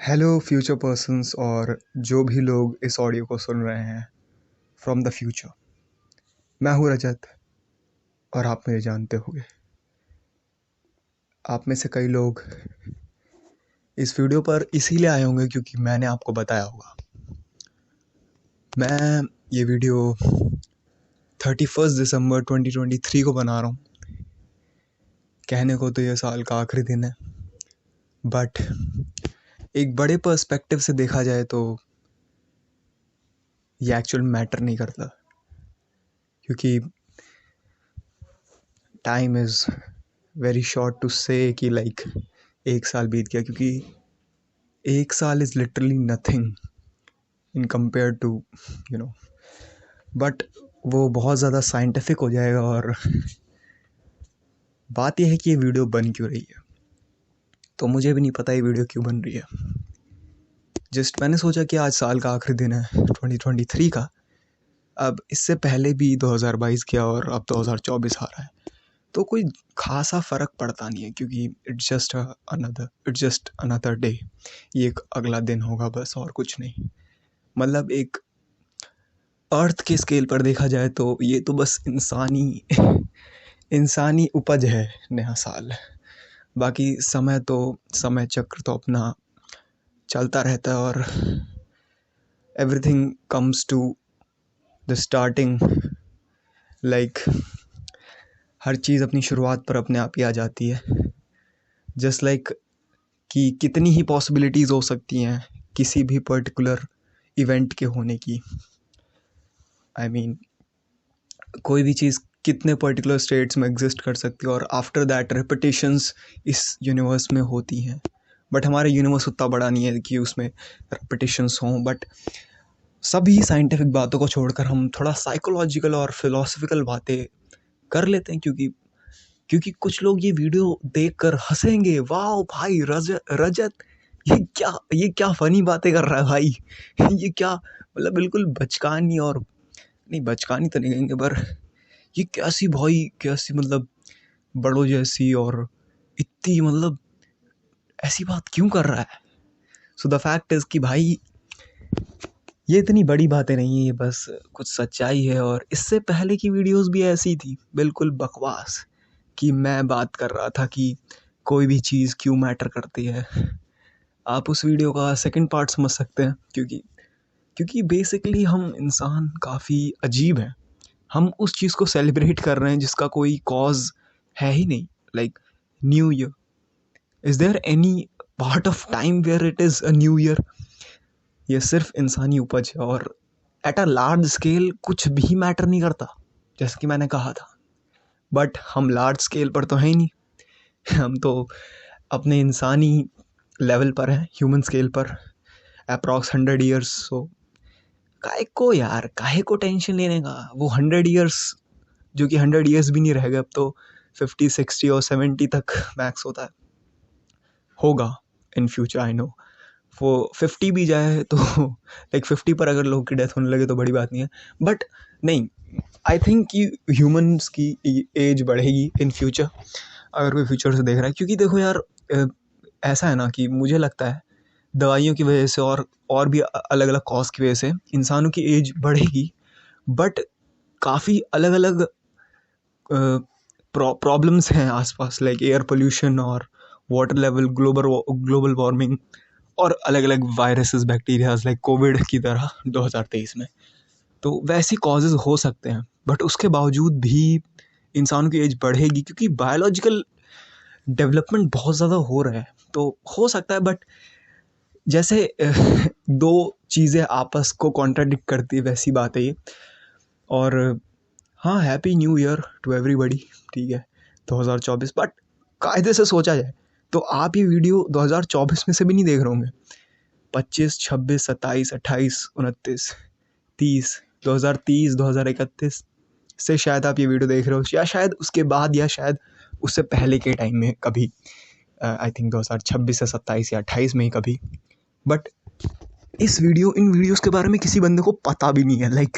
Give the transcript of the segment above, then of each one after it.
Hello future persons और जो भी लोग इस ऑडियो को सुन रहे हैं फ्रॉम द फ्यूचर। मैं हूँ रजत और आप मुझे जानते होंगे। आप में से कई लोग इस वीडियो पर इसीलिए आए होंगे क्योंकि मैंने आपको बताया होगा। मैं ये वीडियो 31 दिसंबर 2023 को बना रहा हूँ। कहने को तो ये साल का आखिरी दिन है, बट एक बड़े पर्सपेक्टिव से देखा जाए तो ये एक्चुअल मैटर नहीं करता, क्योंकि time is very short to say कि लाइक एक साल बीत गया, क्योंकि एक साल is literally nothing in compare to but वो बहुत ज़्यादा साइंटिफिक हो जाएगा। और बात यह है कि ये वीडियो बन क्यों रही है, तो मुझे भी नहीं पता ये वीडियो क्यों बन रही है। जस्ट मैंने सोचा कि आज साल का आखिरी दिन है 2023 का। अब इससे पहले भी 2022 किया और अब 2024 आ रहा है, तो कोई खासा फ़र्क पड़ता नहीं है, क्योंकि इट्स जस्ट अनदर डे। ये एक अगला दिन होगा बस, और कुछ नहीं। मतलब एक अर्थ के स्केल पर देखा जाए तो ये तो बस इंसानी उपज है, नया साल। बाकी समय चक्र तो अपना चलता रहता है, और everything comes to the starting. Like हर चीज़ अपनी शुरुआत पर अपने आप ही आ जाती है। जस्ट लाइक कि कितनी ही पॉसिबिलिटीज़ हो सकती हैं किसी भी पर्टिकुलर इवेंट के होने की। आई मीन कोई भी चीज़ कितने पर्टिकुलर स्टेट्स में एग्जिस्ट कर सकती है, और आफ्टर दैट रेपिटेशंस इस यूनिवर्स में होती हैं। बट हमारा यूनिवर्स उतना बड़ा नहीं है कि उसमें रेपिटेशंस हों। बट सभी साइंटिफिक बातों को छोड़कर हम थोड़ा साइकोलॉजिकल और फिलोसफिकल बातें कर लेते हैं, क्योंकि कुछ लोग ये वीडियो देखकर हंसेंगे। वाह भाई रजत ये क्या फनी बातें कर रहा है भाई। ये क्या मतलब बिल्कुल बचकानी, और नहीं बचकानी तो नहीं कहेंगे, पर ये कैसी मतलब बड़ों जैसी और इतनी मतलब ऐसी बात क्यों कर रहा है। सो द फैक्ट इज़ कि भाई ये इतनी बड़ी बातें नहीं है, ये बस कुछ सच्चाई है। और इससे पहले की वीडियोस भी ऐसी थी, बिल्कुल बकवास, कि मैं बात कर रहा था कि कोई भी चीज़ क्यों मैटर करती है। आप उस वीडियो का सेकंड पार्ट समझ सकते हैं, क्योंकि बेसिकली हम इंसान काफ़ी अजीब हैं। हम उस चीज़ को सेलिब्रेट कर रहे हैं जिसका कोई कॉज है ही नहीं। Like new year, is there any part of time where it is a new year? ये सिर्फ इंसानी उपज है, और एट अ लार्ज स्केल कुछ भी मैटर नहीं करता, जैसे कि मैंने कहा था। बट हम लार्ज स्केल पर तो हैं ही नहीं। हम तो अपने इंसानी लेवल पर हैं, ह्यूमन स्केल पर अप्रॉक्स 100 ईयर्स। सो काहे को टेंशन लेने का। वो 100 ईयर्स जो कि 100 ईयर्स भी नहीं रह गए, अब तो 50, 60 और 70 तक मैक्स होगा इन फ्यूचर। आई नो वो 50 भी जाए तो लाइक 50 पर अगर लोगों की डेथ होने लगे तो बड़ी बात नहीं है। बट नहीं, आई थिंक कि ह्यूमंस की एज बढ़ेगी इन फ्यूचर, अगर कोई फ्यूचर से देख रहा है। क्योंकि देखो यार, ऐसा है ना कि मुझे लगता है दवाइयों की वजह से और भी अलग अलग कॉज की वजह से इंसानों की एज बढ़ेगी, बट काफ़ी अलग अलग प्रॉब्लम्स हैं आसपास, लाइक एयर पोल्यूशन और वाटर लेवल, ग्लोबल वार्मिंग, और अलग अलग वायरसेस, बैक्टीरियाज, लाइक कोविड की तरह 2023 में। तो वैसी कॉजेज़ हो सकते हैं, बट उसके बावजूद भी इंसानों की एज बढ़ेगी, क्योंकि बायोलॉजिकल डेवलपमेंट बहुत ज़्यादा हो रहा है। तो हो सकता है, बट जैसे दो चीज़ें आपस को कॉन्ट्राडिक्ट करती है, वैसी बात है ये। और हाँ, happy new year to everybody. ठीक है, 2024। बट कायदे से सोचा जाए तो आप ये वीडियो 2024 में से भी नहीं देख रहे होंगे। 25, 26, 27, 28, 29, 30, 2030, 2031 से शायद आप ये वीडियो देख रहे हो, या शायद उसके बाद, या शायद उससे पहले के टाइम में कभी। आई थिंक 2026 से 27 या 28 में ही कभी। बट इन वीडियोस के बारे में किसी बंदे को पता भी नहीं है। Like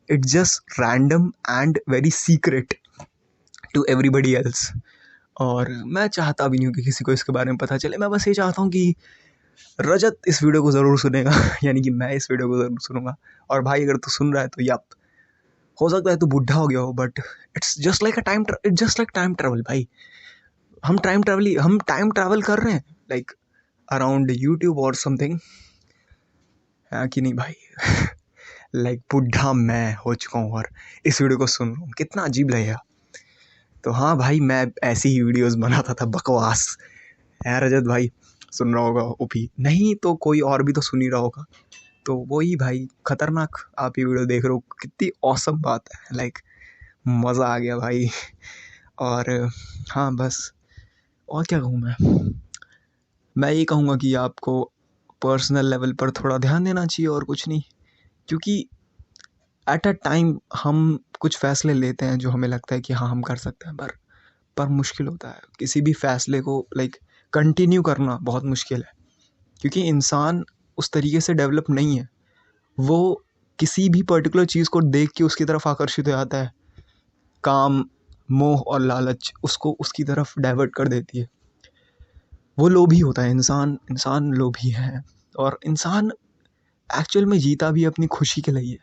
it's just random and very secret to everybody else. और मैं चाहता भी नहीं हूँ कि किसी को इसके बारे में पता चले। मैं बस ये चाहता हूँ कि रजत इस वीडियो को ज़रूर सुनेगा यानी कि मैं इस वीडियो को ज़रूर सुनूंगा। और भाई अगर तू सुन रहा है तो यप, हो सकता है तू बुढ़ा हो गया हो, but it's just like time travel भाई। हम टाइम ट्रैवल कर रहे हैं लाइक अराउंड यूट्यूब और समथिंग, है कि नहीं भाई? लाइक बुढ़ा मैं हो चुका हूँ और इस वीडियो को सुन रहा हूँ, कितना अजीब लगेगा। तो हाँ भाई, मैं ऐसी ही वीडियोस बनाता था, बकवास है। रजत भाई सुन रहा होगा, ओपी नहीं तो कोई और भी तो सुन ही रहा होगा। तो वही भाई, खतरनाक आप ये वीडियो देख रहे हो, कितनी औसम बात है, लाइक मज़ा आ गया भाई। और हाँ बस, और क्या कहूँ मैं ये कहूँगा कि आपको पर्सनल लेवल पर थोड़ा ध्यान देना चाहिए और कुछ नहीं। क्योंकि एट अ टाइम हम कुछ फ़ैसले लेते हैं जो हमें लगता है कि हाँ हम कर सकते हैं, पर मुश्किल होता है किसी भी फ़ैसले को लाइक कंटिन्यू करना, बहुत मुश्किल है। क्योंकि इंसान उस तरीके से डेवलप नहीं है, वो किसी भी पर्टिकुलर चीज़ को देख के उसकी तरफ आकर्षित हो जाता है। काम, मोह और लालच उसको उसकी तरफ डाइवर्ट कर देती है। वो लोभी होता है इंसान लोभी है। और इंसान एक्चुअल में जीता भी अपनी खुशी के लिए है।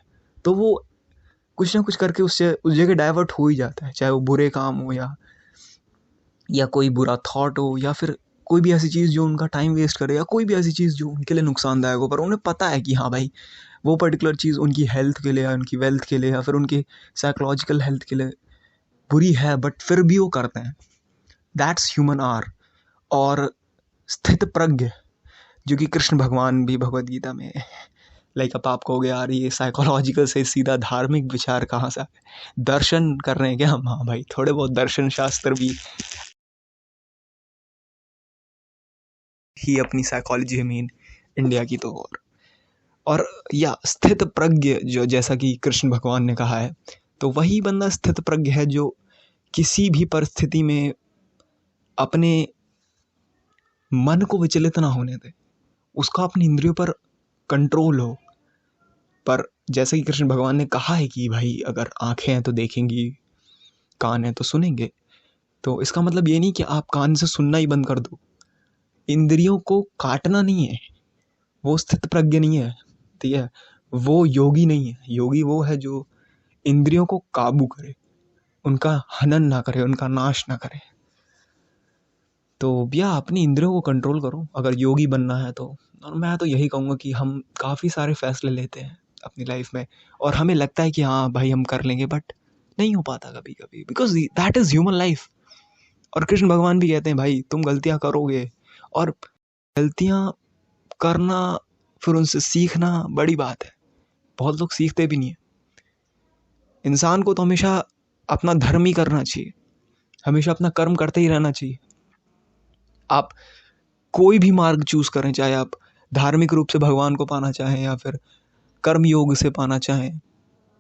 तो वो कुछ ना कुछ करके उससे उस जगह डाइवर्ट हो ही जाता है, चाहे वो बुरे काम हो या कोई बुरा थॉट हो, या फिर कोई भी ऐसी चीज़ जो उनका टाइम वेस्ट करे, या कोई भी ऐसी चीज़ जो उनके लिए नुकसानदायक हो, पर उन्हें पता है कि हाँ भाई वो पर्टिकुलर चीज़ उनकी हेल्थ के लिए या उनकी वेल्थ के लिए या फिर उनकी साइकोलॉजिकल हेल्थ के लिए बुरी है, बट फिर भी वो करते हैं। That's human are. और स्थित प्रज्ञ, जो कि कृष्ण भगवान भी भगवद गीता में, लाइक अब आप कहोगे यार ये साइकोलॉजिकल से सीधा धार्मिक विचार कहाँ से आ गए? दर्शन कर रहे हैं क्या हम? हाँ भाई, थोड़े बहुत दर्शन शास्त्र भी ही अपनी साइकोलॉजी मीन इंडिया की। तो और या स्थित प्रज्ञ, जो जैसा कि कृष्ण भगवान ने कहा है, तो वही बंदा स्थित प्रज्ञ है जो किसी भी परिस्थिति में अपने मन को विचलित ना होने दे, उसका अपनी इंद्रियों पर कंट्रोल हो। पर जैसे कि कृष्ण भगवान ने कहा है कि भाई अगर आंखें हैं तो देखेंगी, कान है तो सुनेंगे, तो इसका मतलब ये नहीं कि आप कान से सुनना ही बंद कर दो। इंद्रियों को काटना नहीं है, वो स्थित प्रज्ञ नहीं है, ठीक है? वो योगी नहीं है। योगी वो है जो इंद्रियों को काबू करे, उनका हनन ना करे, उनका नाश ना करे। तो भैया अपनी इंद्रियों को कंट्रोल करो अगर योगी बनना है तो। और मैं तो यही कहूँगा कि हम काफ़ी सारे फैसले लेते हैं अपनी लाइफ में, और हमें लगता है कि हाँ भाई हम कर लेंगे, बट नहीं हो पाता कभी कभी, because that is human life. और कृष्ण भगवान भी कहते हैं भाई तुम गलतियाँ करोगे, और गलतियाँ करना फिर उनसे सीखना बड़ी बात है। बहुत लोग सीखते भी नहीं है। इंसान को तो हमेशा अपना धर्म ही करना चाहिए, हमेशा अपना कर्म करते ही रहना चाहिए। आप कोई भी मार्ग चूज़ करें, चाहे आप धार्मिक रूप से भगवान को पाना चाहें या फिर कर्म योग से पाना चाहें,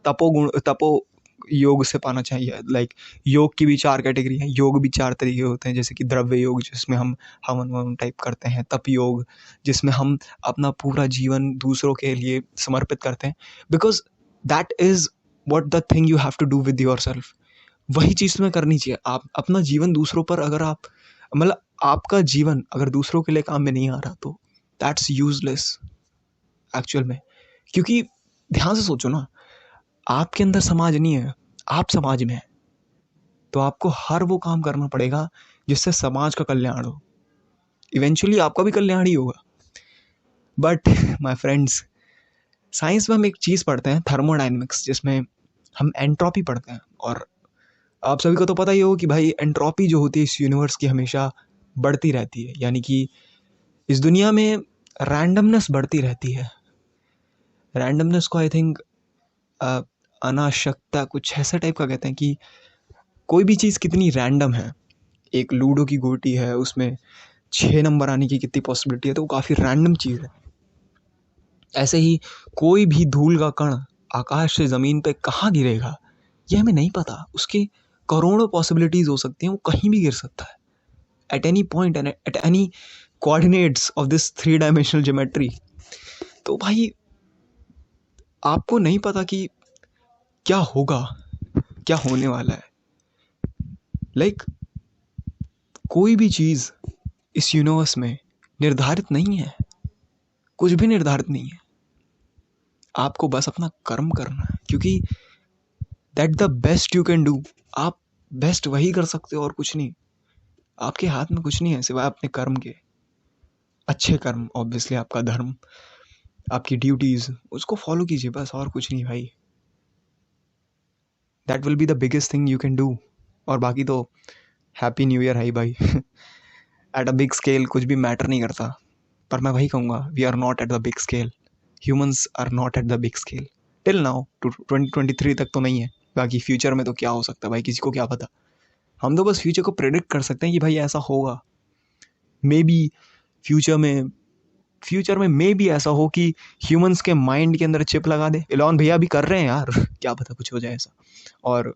तपो योग से पाना चाहिए। लाइक योग की भी 4 कैटेगरी हैं, योग भी 4 तरीके होते हैं, जैसे कि द्रव्य योग जिसमें हम हवन ववन टाइप करते हैं, तप योग जिसमें हम अपना पूरा जीवन दूसरों के लिए समर्पित करते हैं, because that is what the thing you have to do with your self. वही चीज़ तुम्हें करनी चाहिए। आप अपना जीवन दूसरों पर, अगर आप मतलब आपका जीवन अगर दूसरों के लिए काम में नहीं आ रहा, तो दैट्स यूजलेस एक्चुअल में। क्योंकि ध्यान से सोचो ना, आपके अंदर समाज नहीं है, आप समाज में है, तो आपको हर वो काम करना पड़ेगा जिससे समाज का कल्याण हो। इवेंचुअली आपका भी कल्याण ही होगा। बट माय फ्रेंड्स, साइंस में हम एक चीज़ पढ़ते हैं थर्मोडाइनमिक्स, जिसमें हम एंट्रोपी पढ़ते हैं। और आप सभी को तो पता ही हो कि भाई एंट्रोपी जो होती है इस यूनिवर्स की हमेशा बढ़ती रहती है, यानी कि इस दुनिया में रैंडमनेस बढ़ती रहती है। रैंडमनेस को आई थिंक अनाशक्ता कुछ ऐसा टाइप का कहते हैं, कि कोई भी चीज़ कितनी रैंडम है। एक लूडो की गोटी है, उसमें 6 नंबर आने की कितनी पॉसिबिलिटी है, तो वो काफ़ी रैंडम चीज़ है। ऐसे ही कोई भी धूल का कण आकाश से ज़मीन पे कहाँ गिरेगा ये हमें नहीं पता। उसके करोड़ों पॉसिबिलिटीज़ हो सकती हैं, वो कहीं भी गिर सकता है at any point and at any coordinates of this 3 dimensional geometry. तो भाई आपको नहीं पता कि क्या होगा, क्या होने वाला है। लाइक कोई भी चीज़ इस यूनिवर्स में निर्धारित नहीं है। कुछ भी निर्धारित नहीं है, आपको बस अपना कर्म करना है, क्योंकि that the best you can do. आप बेस्ट वही कर सकते हो और कुछ नहीं। आपके हाथ में कुछ नहीं है सिवाय अपने कर्म के, अच्छे कर्म, ऑब्वियसली आपका धर्म, आपकी ड्यूटीज़, उसको फॉलो कीजिए बस, और कुछ नहीं भाई। That will be the biggest thing you can do. और बाकी तो हैप्पी न्यू ईयर है भाई। एट अ बिग स्केल कुछ भी मैटर नहीं करता, पर मैं वही कहूँगा, we are not at the big scale, humans are not at the big scale till now, to 2023 तक तो नहीं है। बाकी फ्यूचर में तो क्या हो सकता है भाई, किसी को क्या पता। हम तो बस फ्यूचर को प्रेडिक्ट कर सकते हैं कि भाई ऐसा होगा। मे बी फ्यूचर में मे भी ऐसा हो कि ह्यूमंस के माइंड के अंदर चिप लगा दे। एलॉन भैया भी कर रहे हैं यार, क्या पता कुछ हो जाए ऐसा। और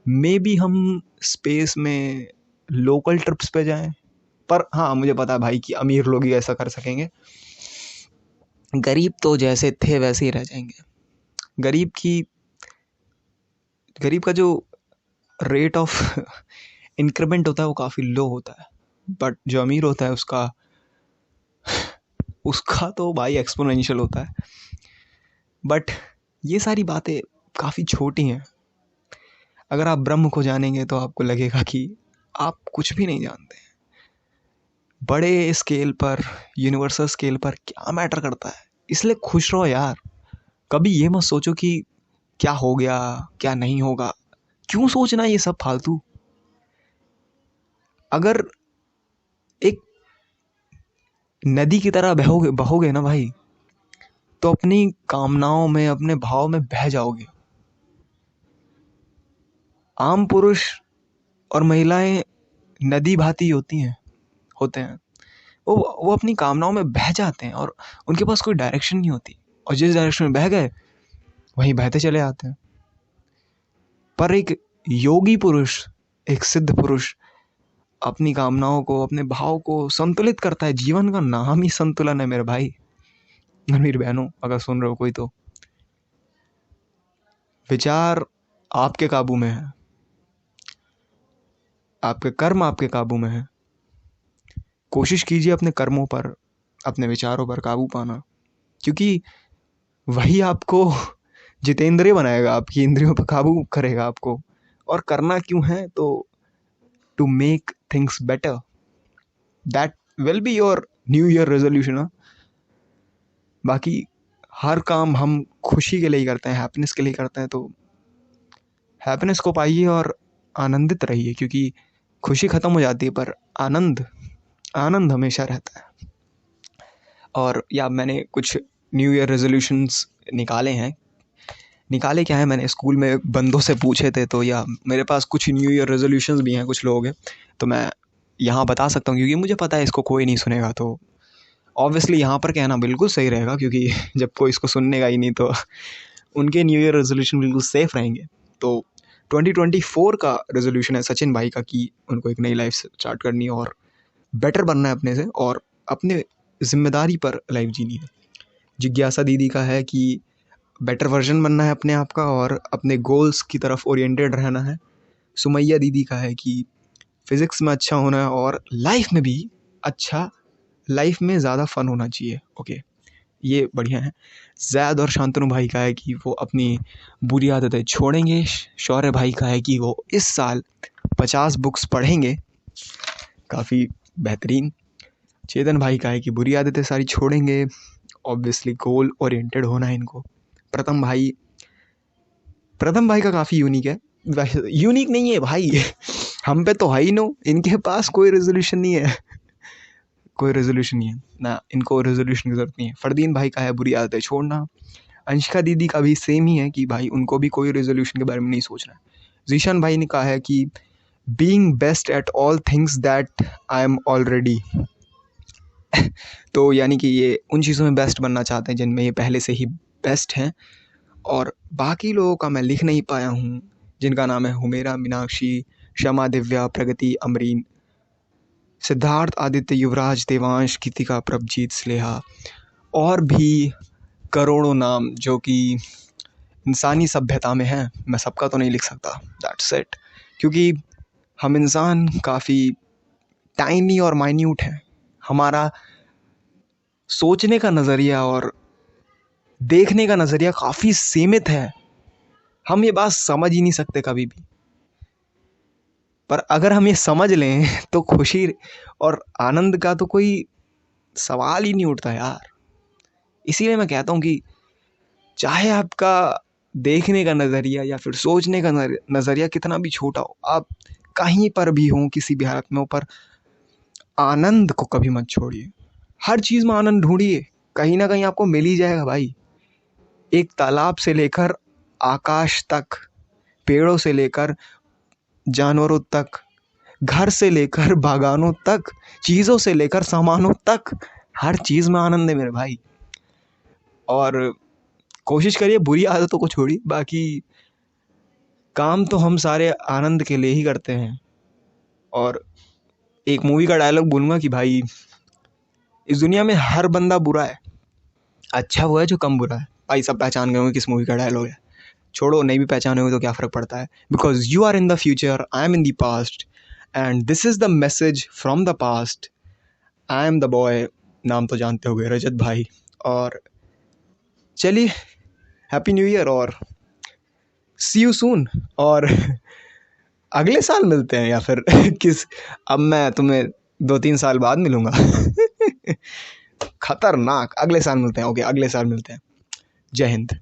मे बी हम स्पेस में लोकल ट्रिप्स पे जाएं। पर हाँ, मुझे पता है भाई कि अमीर लोग ही ऐसा कर सकेंगे, गरीब तो जैसे थे वैसे ही रह जाएंगे। गरीब का जो रेट ऑफ इंक्रीमेंट होता है वो काफ़ी लो होता है, बट जो अमीर होता है उसका तो भाई एक्सपोनेंशियल होता है। बट ये सारी बातें काफ़ी छोटी हैं। अगर आप ब्रह्म को जानेंगे तो आपको लगेगा कि आप कुछ भी नहीं जानते। बड़े स्केल पर, यूनिवर्सल स्केल पर क्या मैटर करता है, इसलिए खुश रहो यार। कभी ये मत सोचो कि क्या हो गया, क्या नहीं होगा। क्यों सोचना ये सब फालतू। अगर एक नदी की तरह बहोगे ना भाई, तो अपनी कामनाओं में, अपने भाव में बह जाओगे। आम पुरुष और महिलाएं नदी भाती होते हैं। वो अपनी कामनाओं में बह जाते हैं और उनके पास कोई डायरेक्शन नहीं होती, और जिस डायरेक्शन में बह गए वहीं बहते चले आते हैं। पर एक योगी पुरुष, एक सिद्ध पुरुष अपनी कामनाओं को, अपने भाव को संतुलित करता है। जीवन का नाम ही संतुलन है मेरे भाई, मेरी बहनों, अगर सुन रहे हो कोई तो। विचार आपके काबू में है, आपके कर्म आपके काबू में है। कोशिश कीजिए अपने कर्मों पर, अपने विचारों पर काबू पाना, क्योंकि वही आपको जितेंद्रिय बनाएगा, आपकी इंद्रियों पर काबू करेगा आपको। और करना क्यों है, तो to make things better, that will be your new year resolution. बाकी हर काम हम खुशी के लिए ही करते हैं, हैप्पीनेस के लिए करते हैं, तो हैप्पीनेस को पाइए और आनंदित रहिए, क्योंकि खुशी ख़त्म हो जाती है पर आनंद आनंद हमेशा रहता है। और या मैंने कुछ न्यू ईयर रेजोल्यूशंस निकाले क्या है, मैंने स्कूल में बंदों से पूछे थे, तो या मेरे पास कुछ न्यू ईयर रेजोल्यूशंस भी हैं कुछ लोगों के, तो मैं यहाँ बता सकता हूँ, क्योंकि मुझे पता है इसको कोई नहीं सुनेगा। तो ऑब्वियसली यहाँ पर कहना बिल्कुल सही रहेगा, क्योंकि जब कोई इसको सुननेगा ही नहीं तो उनके न्यू ईयर रेजोल्यूशन बिल्कुल सेफ़ रहेंगे। तो 2024 का रेजोल्यूशन है सचिन भाई का कि उनको एक नई लाइफ स्टार्ट करनी है और बेटर बनना है अपने से, और अपने जिम्मेदारी पर लाइफ जीनी है। जिज्ञासा दीदी का है कि बेटर वर्जन बनना है अपने आप का और अपने गोल्स की तरफ ओरिएंटेड रहना है। सुमैया दीदी का है कि फिज़िक्स में अच्छा होना है और लाइफ में भी अच्छा, लाइफ में ज़्यादा फ़न होना चाहिए। ओके, ये बढ़िया है। जैद और शांतनु भाई का है कि वो अपनी बुरी आदतें छोड़ेंगे। शौर्य भाई का है कि वो इस साल 50 बुक्स पढ़ेंगे, काफ़ी बेहतरीन। चेतन भाई का है कि बुरी आदतें सारी छोड़ेंगे, ऑब्वियसली गोल ओरिएंटेड होना है इनको। प्रथम भाई का काफ़ी यूनिक है, यूनिक नहीं है भाई हम पे तो है ही नो, इनके पास कोई रेजोल्यूशन नहीं है कोई रेजोल्यूशन नहीं है ना, इनको रेजोल्यूशन की ज़रूरत नहीं है। फरदीन भाई का है बुरी आदतें छोड़ना। अंशिका दीदी का भी सेम ही है कि भाई उनको भी कोई रेजोल्यूशन के बारे में नहीं सोचना है। जीशान भाई ने कहा है कि being best at all things that I am already तो यानी कि ये उन चीज़ों में बेस्ट बनना चाहते हैं जिनमें ये पहले से ही बेस्ट हैं। और बाकी लोगों का मैं लिख नहीं पाया हूँ, जिनका नाम है हुमेरा, मीनाक्षी, शमा, दिव्या, प्रगति, अमरीन, सिद्धार्थ, आदित्य, युवराज, देवांश, गीतिका, प्रभजीत, स्लेहा, और भी करोड़ों नाम जो कि इंसानी सभ्यता में हैं। मैं सबका तो नहीं लिख सकता, दैट्स इट, क्योंकि हम इंसान काफ़ी टाइनी और माइन्यूट हैं। हमारा सोचने का नज़रिया और देखने का नज़रिया काफ़ी सीमित है। हम ये बात समझ ही नहीं सकते कभी भी, पर अगर हम ये समझ लें तो खुशी और आनंद का तो कोई सवाल ही नहीं उठता यार। इसीलिए मैं कहता हूँ कि चाहे आपका देखने का नज़रिया या फिर सोचने का नज़रिया कितना भी छोटा हो, आप कहीं पर भी हों, किसी भी हालत में हो, पर आनंद को कभी मत छोड़िए। हर चीज़ में आनंद ढूंढिए, कहीं ना कहीं आपको मिल ही जाएगा भाई। एक तालाब से लेकर आकाश तक, पेड़ों से लेकर जानवरों तक, घर से लेकर बागानों तक, चीज़ों से लेकर सामानों तक, हर चीज़ में आनंद है मेरे भाई। और कोशिश करिए बुरी आदतों को छोड़िए, बाकी काम तो हम सारे आनंद के लिए ही करते हैं। और एक मूवी का डायलॉग बोलूँगा कि भाई, इस दुनिया में हर बंदा बुरा है, अच्छा वो है जो कम बुरा है। भाई सब पहचान गए होंगे किस मूवी का डायलॉग है। छोड़ो, नहीं भी पहचाने हुए तो क्या फ़र्क पड़ता है, because you are in the future, I am in the past, and this is the message from the past. I am the boy, नाम तो जानते होगे, रजत भाई। और चलिए, हैप्पी न्यू ईयर और सी यू सून। और अगले साल मिलते हैं या फिर किस, अब मैं तुम्हें 2-3 साल बाद मिलूँगा। खतरनाक, अगले साल मिलते हैं। ओके, अगले साल मिलते हैं। जय हिंद।